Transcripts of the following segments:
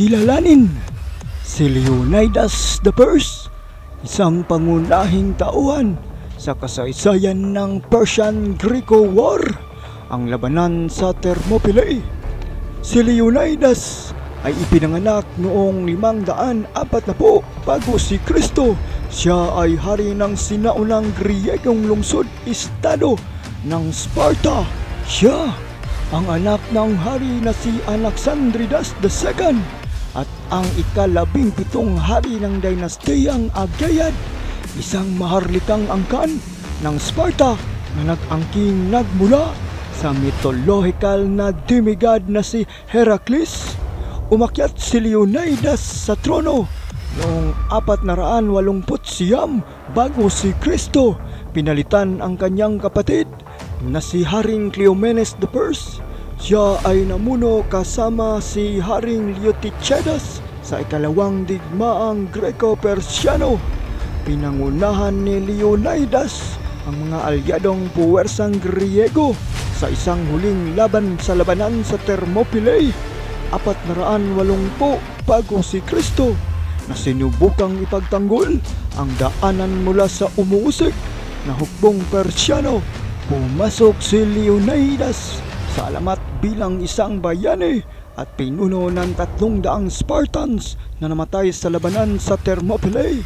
Kilalanin si Leonidas I, isang pangunahing tauhan sa kasaysayan ng Persian-Greco War, ang labanan sa Thermopylae. Si Leonidas ay ipinanganak noong 540 bago si Kristo. Siya ay hari ng sinaunang Griyegong lungsod-estado ng Sparta. Siya ang anak ng hari na si Anaxandridas II at ang ika-17 hari ng dinastiyang Achaemenid, isang maharlikang angkan ng Sparta na nag-angking nagmula sa mythological na demigod na si Heracles. Umakyat si Leonidas sa trono noong 489 bago si Kristo. Pinalitan ang kanyang kapatid na si Haring Cleomenes I. Siya ay namuno kasama si Haring Leotychidas sa ikalawang digmaang Greco-Persiano. Pinangunahan ni Leonidas ang mga alyadong puwersang Griego sa isang huling laban sa labanan sa Thermopylae 480 bago si Kristo, na sinubukang ipagtanggol ang daanan mula sa umuusik na hukbong Persiano. Pumasok si Leonidas sa alamat bilang isang bayani at pinuno ng 300 Spartans na namatay sa labanan sa Thermopylae.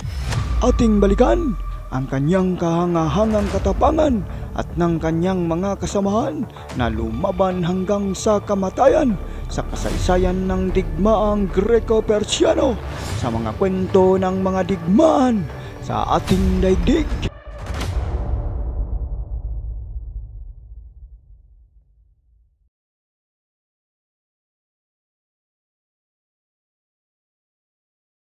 Ating balikan ang kanyang kahangahangang katapangan at ng kanyang mga kasamahan na lumaban hanggang sa kamatayan sa kasaysayan ng digmaang Greco-Persiano, sa mga kwento ng mga digmaan sa ating daigdig.